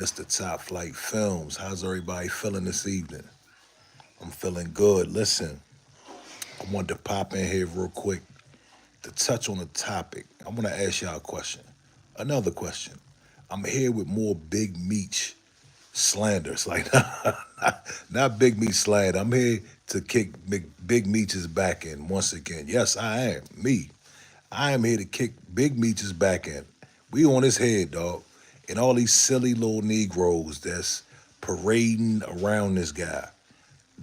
Mr. Top Flight Films. How's everybody feeling this evening? I'm feeling good. Listen, I wanted to pop in here real quick to touch on a topic. I want to ask y'all a question. Another question. I'm here with more Big Meech slander. It's like not Big Meech slander. I'm here to kick Big Meech's back in once again. Yes, I am. Me. I am here to kick Big Meech's back in. We on his head, dog. And all these silly little Negroes that's parading around this guy.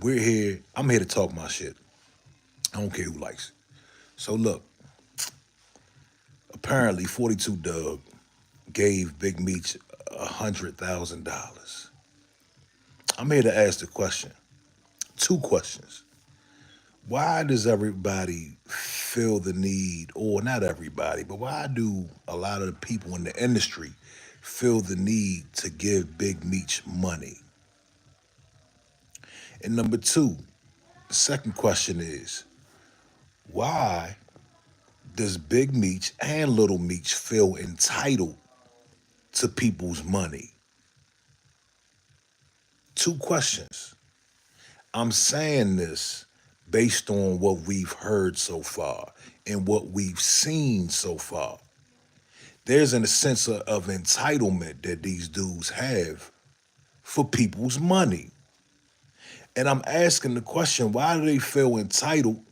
We're here. I'm here to talk my shit. I don't care who likes it. So look, apparently 42 Dugg gave Big Meech $100,000. I'm here to ask the question. Two questions. Why does everybody feel the need, or not everybody, but why do a lot of the people in the industry feel the need to give Big Meech money? And number two, the second question is, why does Big Meech and Little Meech feel entitled to people's money? Two questions. I'm saying this based on what we've heard so far and what we've seen so far. There's a sense of entitlement that these dudes have for people's money. And I'm asking the question, why do they feel entitled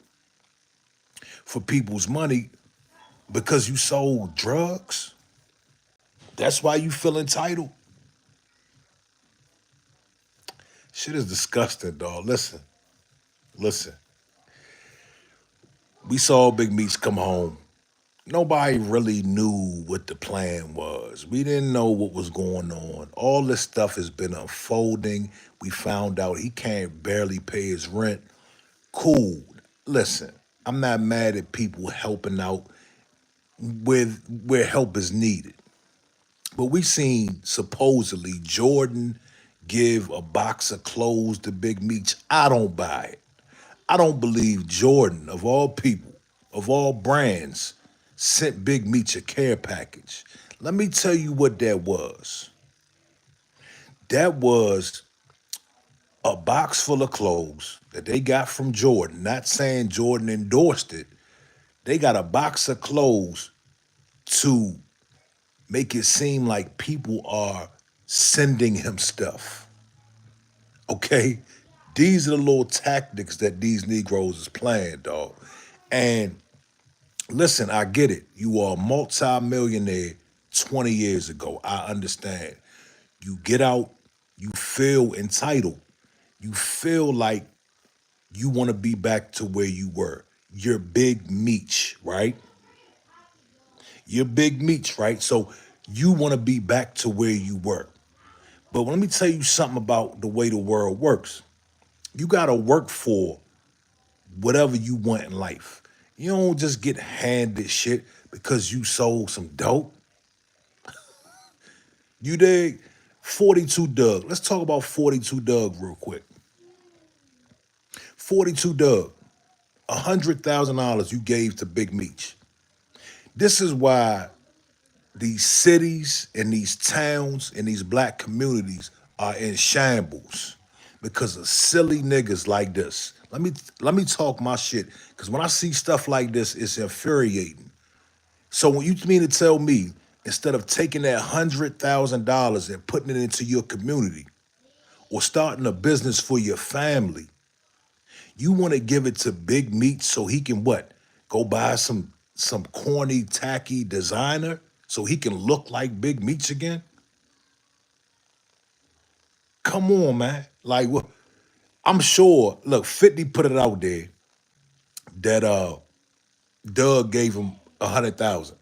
for people's money? Because you sold drugs? That's why you feel entitled? Shit is disgusting, dog. Listen. We saw Big Meech come home. Nobody really knew what the plan was. We didn't know what was going on. All this stuff has been unfolding. We found out he can't barely pay his rent. Cool. Listen, I'm not mad at people helping out with where help is needed. But we seen supposedly Jordan give a box of clothes to Big Meech. I don't buy it. I don't believe Jordan, of all people, of all brands, sent Big Meech a care package. Let me tell you what that was. That was a box full of clothes that they got from Jordan. Not saying Jordan endorsed it. They got a box of clothes to make it seem like people are sending him stuff. Okay? These are the little tactics that these Negroes is playing, dog. And listen, I get it. You are a multi-millionaire 20 years ago. I understand. You get out, you feel entitled. You feel like you want to be back to where you were. You're Big Meech, right? You're Big Meech, right? So you want to be back to where you were. But let me tell you something about the way the world works. You got to work for whatever you want in life. You don't just get handed shit because you sold some dope. You dig? 42 Dugg. Let's talk about 42 Dugg real quick. 42 Dugg. $100,000 you gave to Big Meech. This is why these cities and these towns and these black communities are in shambles because of silly niggas like this. Let me talk my shit, because when I see stuff like this, it's infuriating. So when you mean to tell me, instead of taking that $100,000 and putting it into your community or starting a business for your family, you want to give it to Big Meech so he can what? Go buy some corny, tacky designer so he can look like Big Meech again? Come on, man. Like, what? I'm sure, look, 50 put it out there that Dugg gave him 100,000.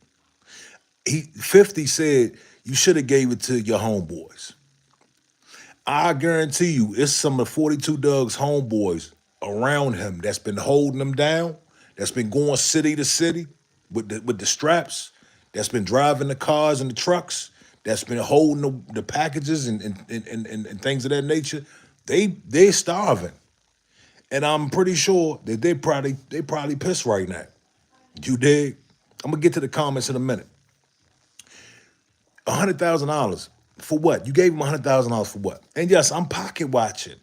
50 said you should have gave it to your homeboys. I guarantee you, it's some of 42 Dugg's homeboys around him that's been holding him down, that's been going city to city with the straps, that's been driving the cars and the trucks, that's been holding the packages and things of that nature. They're starving. And I'm pretty sure that they probably pissed right now. You dig? I'm gonna get to the comments in a minute. $100,000. For what? You gave him $100,000 for what? And yes, I'm pocket watching.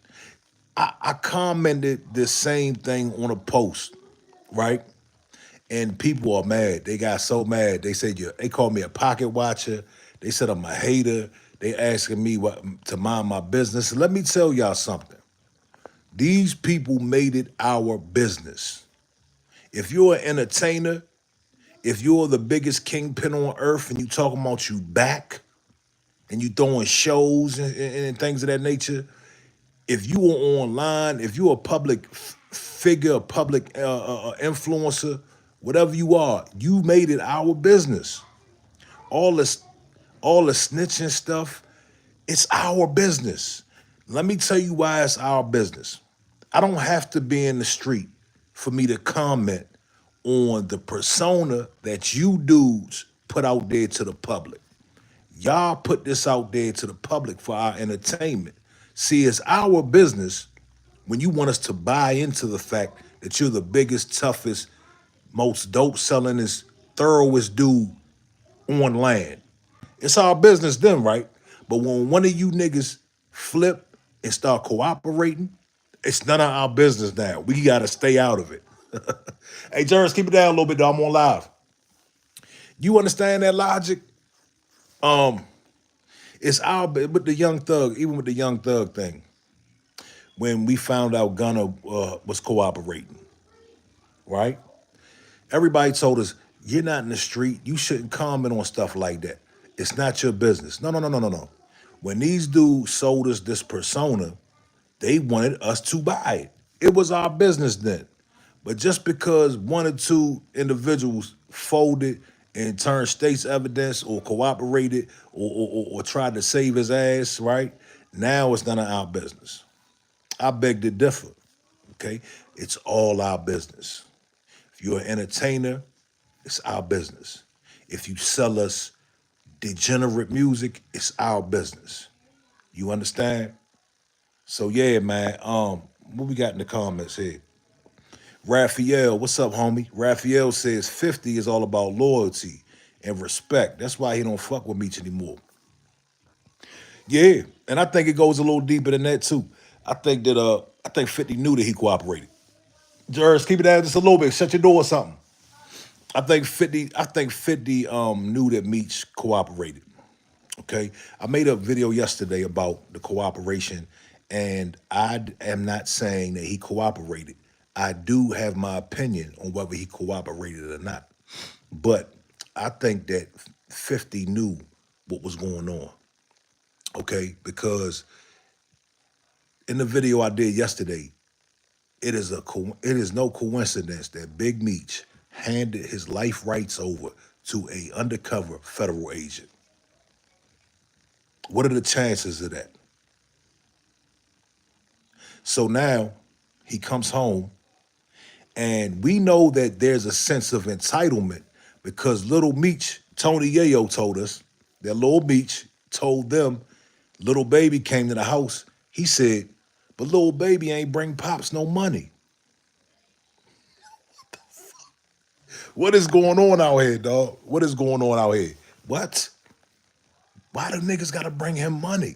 I commented the same thing on a post, right? And people are mad. They got so mad. They said they called me a pocket watcher. They said I'm a hater. They asking me what to mind my business. Let me tell y'all something. These people made it our business. If you're an entertainer, if you're the biggest kingpin on earth and you talking about you back and you throwing shows and things of that nature, if you are online, if you're a public figure, a public influencer, whatever you are, you made it our business. All this, all the snitching stuff, it's our business. Let me tell you why it's our business. I don't have to be in the street for me to comment on the persona that you dudes put out there to the public. Y'all put this out there to the public for our entertainment. See, it's our business when you want us to buy into the fact that you're the biggest, toughest, most dope sellingest, thoroughest dude on land. It's our business then, right? But when one of you niggas flip and start cooperating, it's none of our business now. We gotta stay out of it. Hey, Jerris, keep it down a little bit, though. I'm on live. You understand that logic? It's our with the young thug, even with the young thug thing. When we found out Gunna was cooperating, right? Everybody told us, you're not in the street. You shouldn't comment on stuff like that. It's not your business. No, no, no, no, no, no. When these dudes sold us this persona, they wanted us to buy it. It was our business then. But just because one or two individuals folded and turned state's evidence or cooperated or tried to save his ass, right? Now it's none of our business. I beg to differ, okay? It's all our business. If you're an entertainer, it's our business. If you sell us degenerate music, it's our business. You understand? So yeah, man. What we got in the comments here? Raphael, what's up, homie? Raphael says 50 is all about loyalty and respect. That's why he don't fuck with Meech anymore. Yeah, and I think it goes a little deeper than that too. I think 50 knew that he cooperated. Jers, keep it down just a little bit. Shut your door or something. I think 50 knew that Meech cooperated. Okay. I made a video yesterday about the cooperation, and am not saying that he cooperated. I do have my opinion on whether he cooperated or not. But I think that 50 knew what was going on. Okay, because in the video I did yesterday, it is no coincidence that Big Meech handed his life rights over to a undercover federal agent. What are the chances of that? So now he comes home, and we know that there's a sense of entitlement because little Meech, Tony Yayo told us that little Meech told them little baby came to the house. He said, but little baby ain't bring pops no money. What is going on out here, dog? What is going on out here? What? Why do niggas gotta bring him money?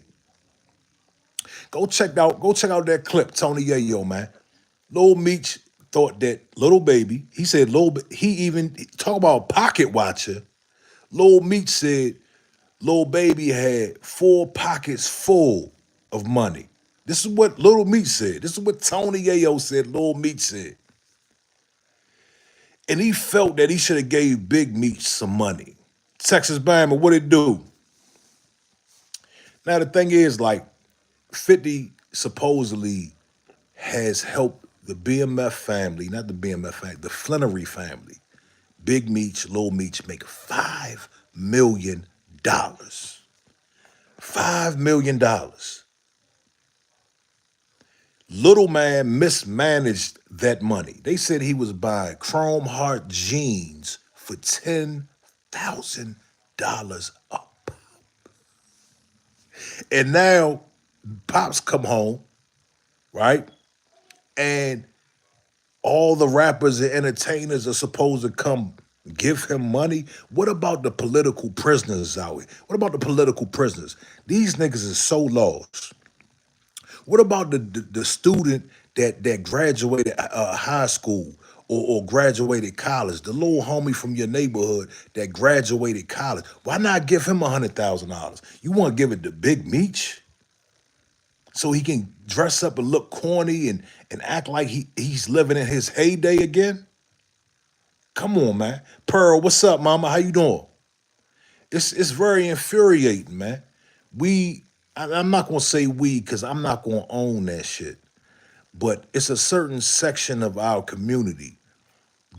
Go check out that clip, Tony Yayo, man. Lil Meech thought that little baby, he said he even talk about pocket watcher. Lil Meech said Lil Baby had 4 pockets full of money. This is what Little Meech said. This is what Tony Yayo said Lil Meech said. And he felt that he should have gave Big Meech some money. Texas Bama, what it do? Now the thing is, like, 50 supposedly has helped the BMF family, not the BMF family, the Flannery family, Big Meech, Lil Meech, make $5 million. $5 million. Little man mismanaged that money. They said he was buying Chrome Heart jeans for $10,000 up. And now Pops come home, right? And all the rappers and entertainers are supposed to come Give him money. What about the political prisoners out here? What about the political prisoners? These niggas is so lost. What about the student that graduated high school or graduated college? The little homie from your neighborhood that graduated college. Why not give him $100,000? You want to give it to Big Meech so he can dress up and look corny and act like he's living in his heyday again? Come on, man. Pearl, what's up, mama? How you doing? It's very infuriating, man. I'm not gonna say we because I'm not gonna own that shit. But it's a certain section of our community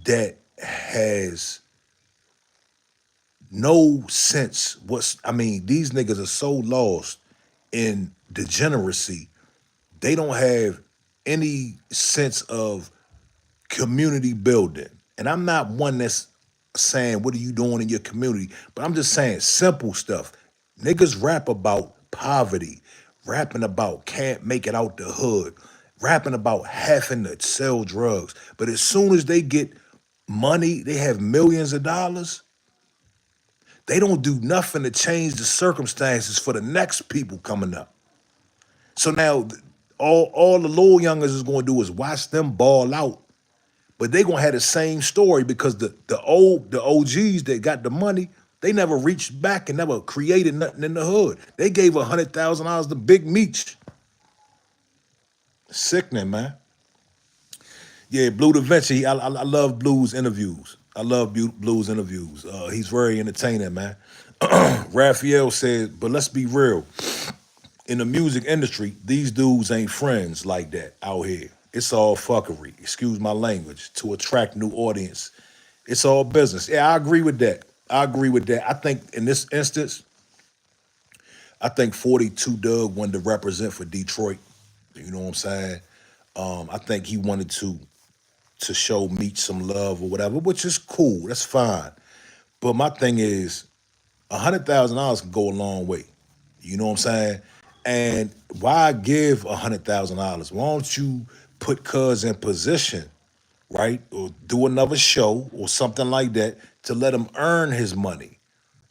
that has no sense. I mean, these niggas are so lost in degeneracy. They don't have any sense of community building. And I'm not one that's saying, what are you doing in your community? But I'm just saying simple stuff. Niggas rap about poverty, rapping about can't make it out the hood, rapping about having to sell drugs. But as soon as they get money, they have millions of dollars, they don't do nothing to change the circumstances for the next people coming up. So now all the little youngers is gonna do is watch them ball out. But they gonna have the same story because the OGs that got the money, they never reached back and never created nothing in the hood. They gave $100,000 to Big Meech. Sickening, man. Yeah, Blue Da Vinci. I love Blue's interviews. I love Blue's interviews. He's very entertaining, man. Raphael said, but let's be real. In the music industry, these dudes ain't friends like that out here. It's all fuckery, excuse my language, to attract new audience. It's all business. Yeah, I agree with that. I agree with that. I think in this instance, I think 42 Dugg wanted to represent for Detroit. You know what I'm saying? I think he wanted to show Meech some love or whatever, which is cool. That's fine. But my thing is, $100,000 can go a long way. You know what I'm saying? And why give $100,000? Why don't you put Cuz in position, right? Or do another show or something like that to let him earn his money.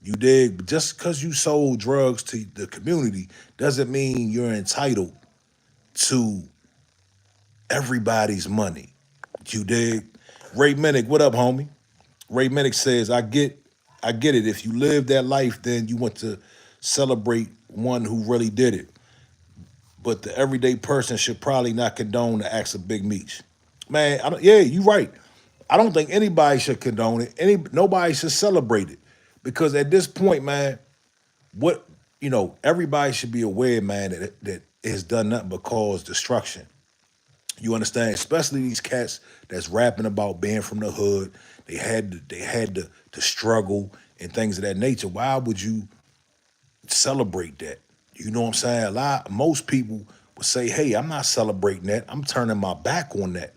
You dig? But just because you sold drugs to the community doesn't mean you're entitled to everybody's money. You dig? Ray Minnick, what up, homie? Ray Minnick says, I get it. If you live that life, then you want to celebrate one who really did it. But the everyday person should probably not condone the acts of Big Meech. Man, yeah, you're right. I don't think anybody should condone it. Nobody should celebrate it. Because at this point, man, everybody should be aware, man, that it has done nothing but cause destruction. You understand? Especially these cats that's rapping about being from the hood. They had to struggle and things of that nature. Why would you celebrate that? You know what I'm saying? Most people would say, hey, I'm not celebrating that. I'm turning my back on that.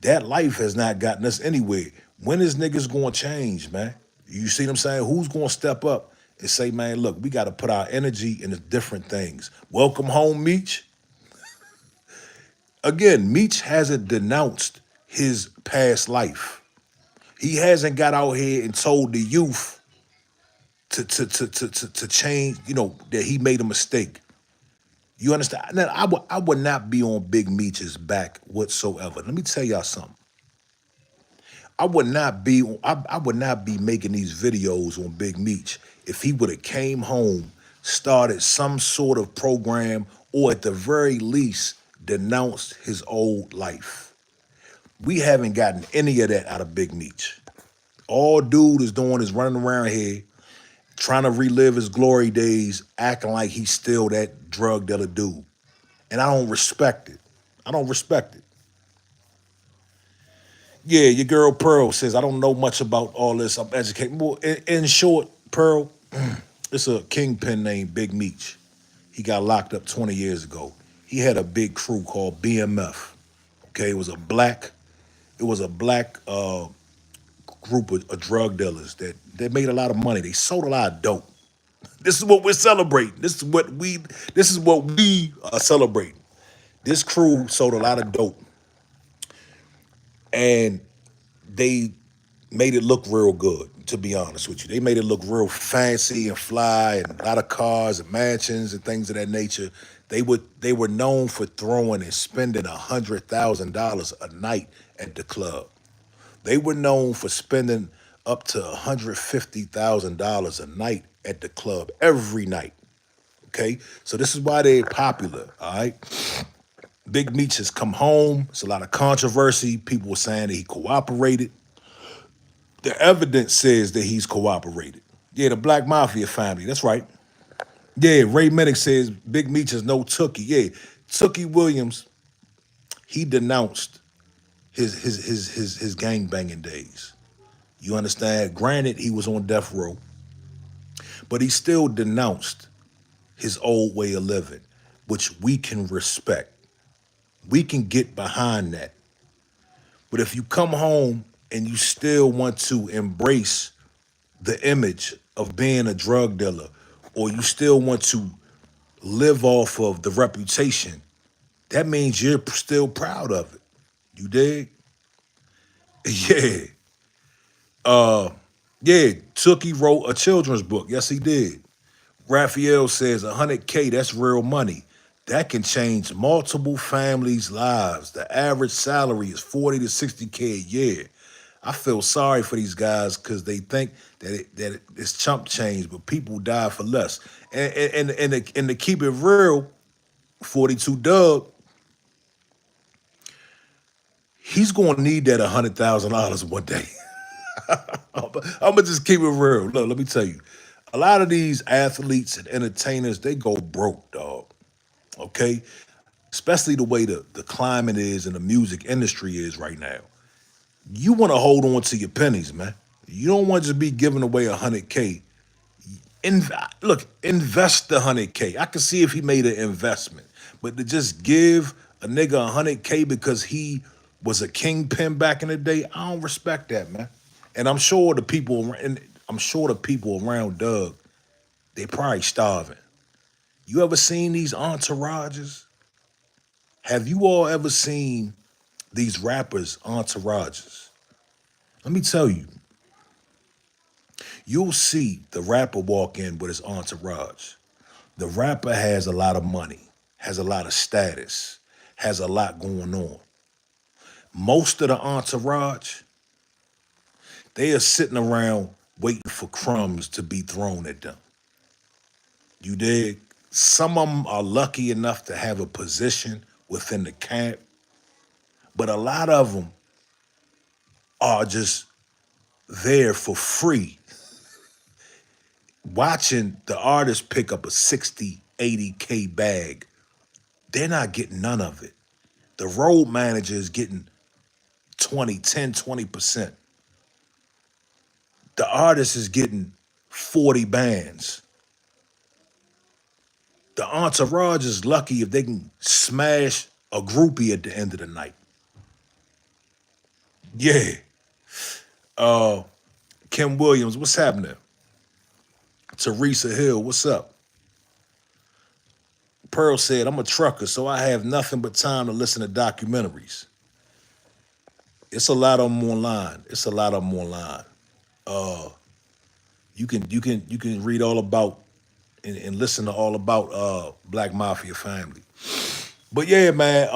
That life has not gotten us anywhere. When is niggas gonna change, man? You see what I'm saying? Who's gonna step up and say, man, look, we gotta put our energy into different things. Welcome home, Meech. Again, Meech hasn't denounced his past life. He hasn't got out here and told the youth to change, that he made a mistake. You understand? Now, I would not be on Big Meech's back whatsoever. Let me tell y'all something. I would not be making these videos on Big Meech if he would have came home, started some sort of program, or at the very least denounced his old life. We haven't gotten any of that out of Big Meech. All dude is doing is running around here trying to relive his glory days, acting like he's still that drug dealer dude. And I don't respect it. I don't respect it. Yeah, your girl Pearl says, I don't know much about all this. I'm educated. Well, in short, Pearl, it's a kingpin named Big Meech. He got locked up 20 years ago. He had a big crew called BMF. Okay, it was a black group of drug dealers that made a lot of money. They sold a lot of dope. This is what we're celebrating. This is what we are celebrating. This crew sold a lot of dope, and they made it look real good, to be honest with you. They made it look real fancy and fly and a lot of cars and mansions and things of that nature. They were known for throwing and spending $100,000 a night at the club. They were known for spending up to $150,000 a night at the club every night. Okay, so this is why they're popular. All right, Big Meech has come home. It's a lot of controversy. People were saying that he cooperated. The evidence says that he's cooperated. Yeah, the Black Mafia family. That's right. Yeah, Ray Minnick says Big Meech is no Tookie. Yeah, Tookie Williams. He denounced his gang banging days. You understand? Granted, he was on death row, but he still denounced his old way of living, which we can respect. We can get behind that. But if you come home and you still want to embrace the image of being a drug dealer, or you still want to live off of the reputation, that means you're still proud of it. You dig? Yeah. Yeah, Tookie wrote a children's book. Yes, he did. Raphael says 100K, that's real money. That can change multiple families' lives. The average salary is 40 to 60K a year. I feel sorry for these guys because they think that it's chump change, but people die for less. And to keep it real, 42 Dugg, he's going to need that $100,000 one day. I'm gonna just keep it real. Look, let me tell you, a lot of these athletes and entertainers, they go broke, dog. Okay, especially the way the climate is and the music industry is right now. You want to hold on to your pennies, man. You don't want to just be giving away 100K. Look, invest the 100K. I can see if he made an investment, but to just give a nigga 100K because he was a kingpin back in the day, I don't respect that, man. And I'm sure the people around Doug, they probably starving. You ever seen these entourages? Have you all ever seen these rappers' entourages? Let me tell you, you'll see the rapper walk in with his entourage. The rapper has a lot of money, has a lot of status, has a lot going on. Most of the entourage, they are sitting around waiting for crumbs to be thrown at them. You dig? Some of them are lucky enough to have a position within the camp, but a lot of them are just there for free, watching the artist pick up a 60, 80K bag. They're not getting none of it. The road manager is getting 20%. The artist is getting 40 bands. The entourage is lucky if they can smash a groupie at the end of the night. Yeah. Kim Williams, what's happening? Teresa Hill, what's up? Pearl said, I'm a trucker, so I have nothing but time to listen to documentaries. It's a lot of them online. It's a lot of them online. You can read all about and listen to all about Black Mafia family. But yeah, man,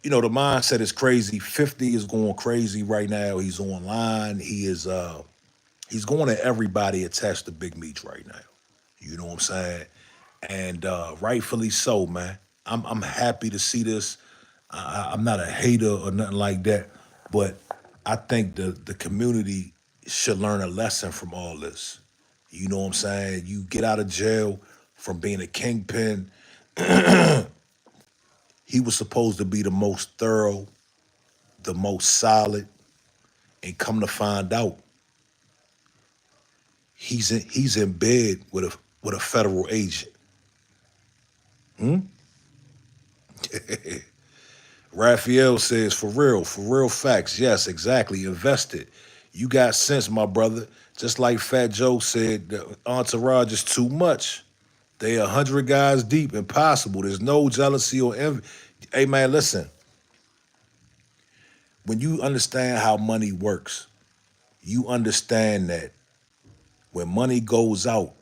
the mindset is crazy. 50 is going crazy right now. He's online. He's going at everybody attached to Big Meech right now. You know what I'm saying? And rightfully so, man. I'm happy to see this. I'm not a hater or nothing like that, but I think the community should learn a lesson from all this. You know what I'm saying? You get out of jail from being a kingpin. He was supposed to be the most thorough, the most solid, and come to find out, he's in bed with a federal agent. Raphael says, for real facts. Yes, exactly. Invest it. You got sense, my brother. Just like Fat Joe said, the entourage is too much. They 100 guys deep, impossible. There's no jealousy or envy. Hey, man, listen. When you understand how money works, you understand that when money goes out,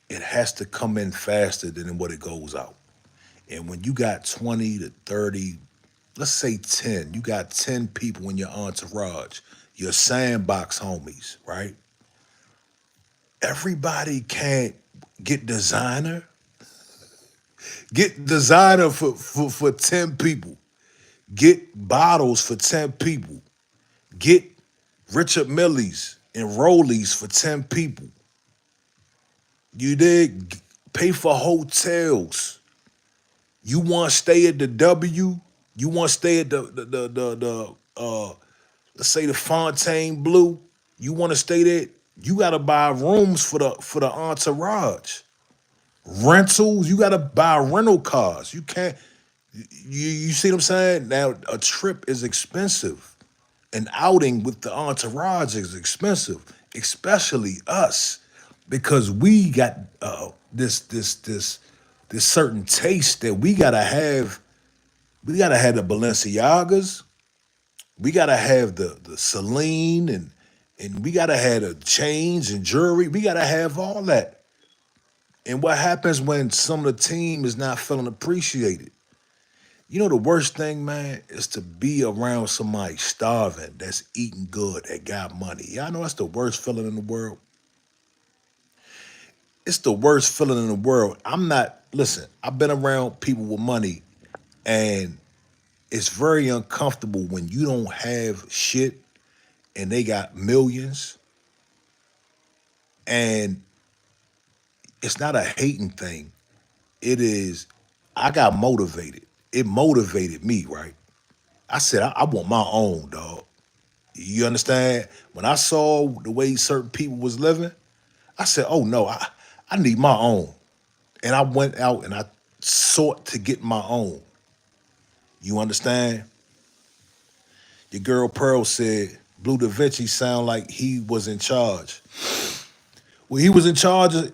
it has to come in faster than what it goes out. And when you got 20 to 30, let's say 10, you got 10 people in your entourage, your sandbox homies, right? Everybody can't get designer. Get designer for 10 people. Get bottles for 10 people. Get Richard Millies and Rollies for 10 people. You did pay for hotels. You want to stay at the W? You want to stay at the let's say the Fontaine Blue? You want to stay there? You got to buy rooms for the entourage. Rentals, you got to buy rental cars. You can't. You see what I'm saying? Now a trip is expensive. An outing with the entourage is expensive, especially us, because we got this certain taste that we gotta have. We gotta have the Balenciagas. We gotta have the Celine and we gotta have the chains and jewelry. We gotta have all that. And what happens when some of the team is not feeling appreciated? You know the worst thing, man, is to be around somebody starving that's eating good, that got money. Y'all know that's the worst feeling in the world. It's the worst feeling in the world. I'm not, listen, I've been around people with money, and it's very uncomfortable when you don't have shit and they got millions. And it's not a hating thing. It is, I got motivated. It motivated me, right? I said, I want my own, dog. You understand? When I saw the way certain people was living, I said, "Oh no, I need my own." And I went out and I sought to get my own. You understand? Your girl Pearl said Blue Da Vinci sound like he was in charge. Well, he was in charge of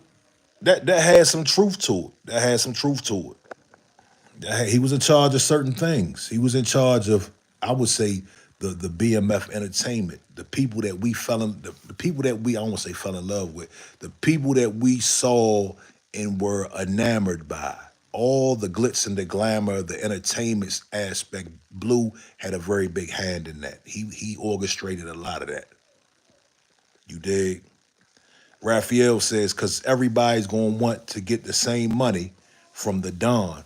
that. That had some truth to it. That had some truth to it. He was in charge of certain things. He was in charge of, I would say, the BMF entertainment, the people that we fell in, the people that we, I don't want to say fell in love with, the people that we saw and were enamored by. All the glitz and the glamour, the entertainment aspect. Blue had a very big hand in that. He orchestrated a lot of that. You dig? Raphael says, because everybody's going to want to get the same money from the Don.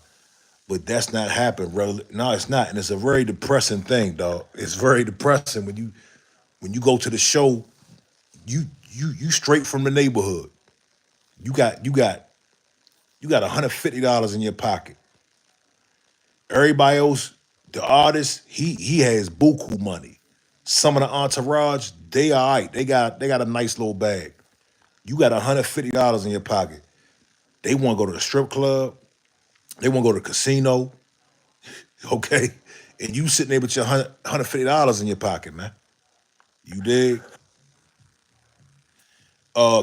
But that's not happened. No, it's not, and it's a very depressing thing, dog. It's very depressing when you go to the show. You straight from the neighborhood. You got $150 in your pocket. Everybody else, the artist, he has buku money. Some of the entourage, they all right. They got a nice little bag. You got $150 in your pocket. They want to go to the strip club. They want to go to the casino. Okay, and you sitting there with your $150 in your pocket, man. You dig?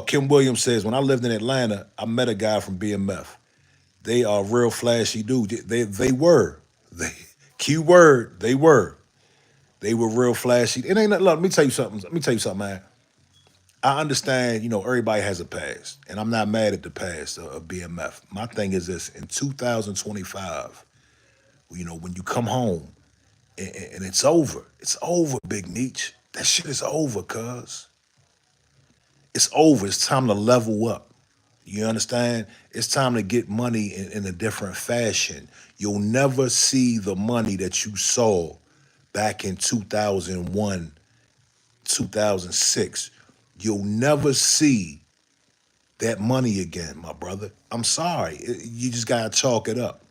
Kim Williams says, when I lived in Atlanta, I met a guy from BMF. They are real flashy dudes. They were. They key word, they were. They were real flashy. It ain't nothing. Look, let me tell you something. Let me tell you something, man. I understand, everybody has a past, and I'm not mad at the past of BMF. My thing is this: in 2025, when you come home and it's over. It's over, Big Meech. That shit is over, cuz. It's over. It's time to level up. You understand? It's time to get money in a different fashion. You'll never see the money that you saw back in 2001, 2006. You'll never see that money again, my brother. I'm sorry. You just got to chalk it up.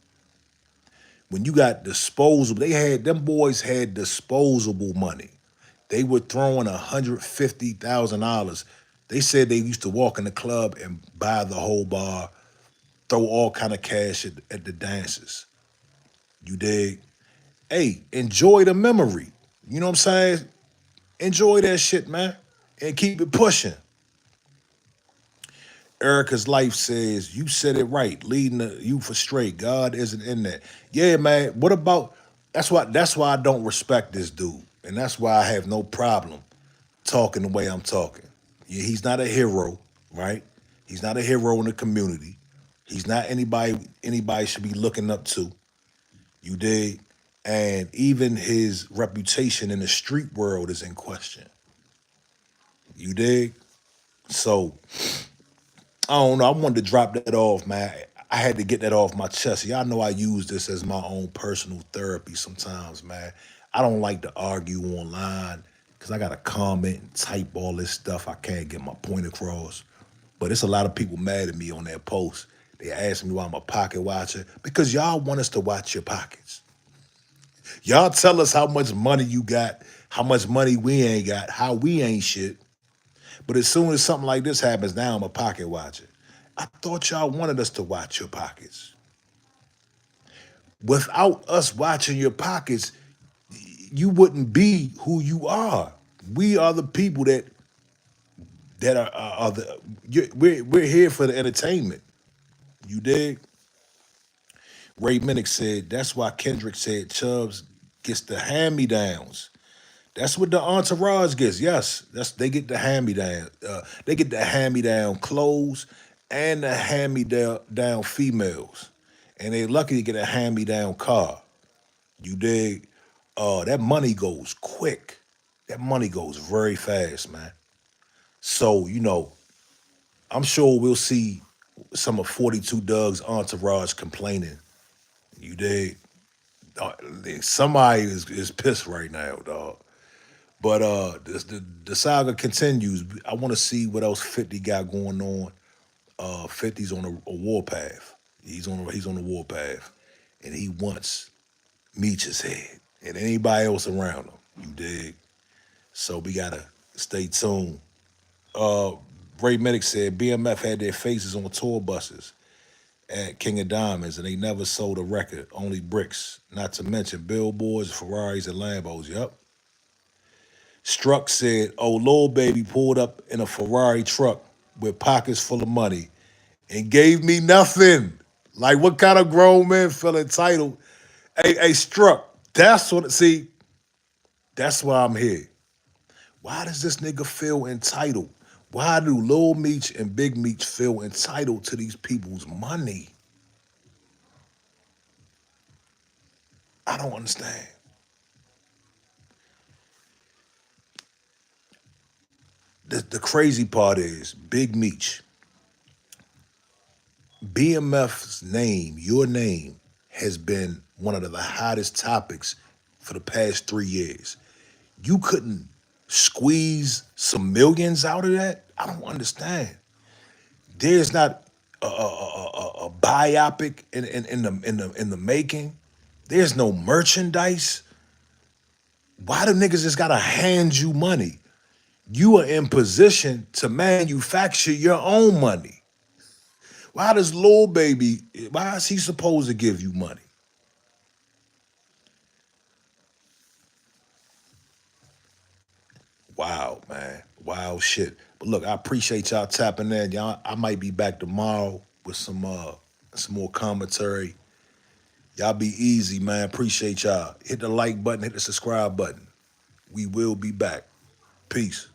When you got disposable, them boys had disposable money. They were throwing $150,000. They said they used to walk in the club and buy the whole bar, throw all kind of cash at the dances. You dig? Hey, enjoy the memory. You know what I'm saying? Enjoy that shit, man, and keep it pushing. Erica's life says, you said it right, leading the youth astray. God isn't in that. Yeah, man. What about, that's why I don't respect this dude. And that's why I have no problem talking the way I'm talking. Yeah, he's not a hero, right? He's not a hero in the community. He's not anybody should be looking up to. You dig? And even his reputation in the street world is in question. You dig? So I don't know. I wanted to drop that off, man. I had to get that off my chest. Y'all know I use this as my own personal therapy sometimes, man. I don't like to argue online because I got to comment and type all this stuff. I can't get my point across. But it's a lot of people mad at me on that post. They ask me why I'm a pocket watcher because y'all want us to watch your pockets. Y'all tell us how much money you got, how much money we ain't got, how we ain't shit. But as soon as something like this happens, now I'm a pocket watcher. I thought y'all wanted us to watch your pockets. Without us watching your pockets, you wouldn't be who you are. We are the people that are the we're here for the entertainment. You dig? Ray Minnick said that's why Kendrick said Chubbs gets the hand-me-downs. That's what the entourage gets. Yes, that's they get the hand-me-down. They get the hand-me-down clothes and the hand-me-down females, and they lucky to get a hand-me-down car. You dig? That money goes quick. That money goes very fast, man. So I'm sure we'll see some of 42 Dugg's entourage complaining. You dig? Uh, Somebody is pissed right now, dog. But the saga continues. I want to see what else 50 got going on. 50's on a warpath. He's on the warpath, and he wants Meech's head and anybody else around him. You dig? So we gotta stay tuned. Uh, Ray Medic said BMF had their faces on tour buses at King of Diamonds, and they never sold a record, only bricks. Not to mention billboards, Ferraris, and Lambos. Yep. Struck said, "Oh, Lil Baby pulled up in a Ferrari truck with pockets full of money and gave me nothing." Like, what kind of grown man feel entitled? Hey, Struck. That's what. See, that's why I'm here. Why does this nigga feel entitled? Why do Lil Meech and Big Meech feel entitled to these people's money? I don't understand. The crazy part is Big Meech, BMF's name, your name, has been one of the hottest topics for the past 3 years. You couldn't squeeze some millions out of that? I don't understand. There's not a biopic in the making. There's no merchandise. Why do niggas just gotta hand you money? You are in position to manufacture your own money. Why does Lil Baby, why is he supposed to give you money? Wow, man. Wow shit. But look, I appreciate y'all tapping in. Y'all, I might be back tomorrow with some more commentary. Y'all be easy, man. Appreciate y'all. Hit the like button, hit the subscribe button. We will be back. Peace.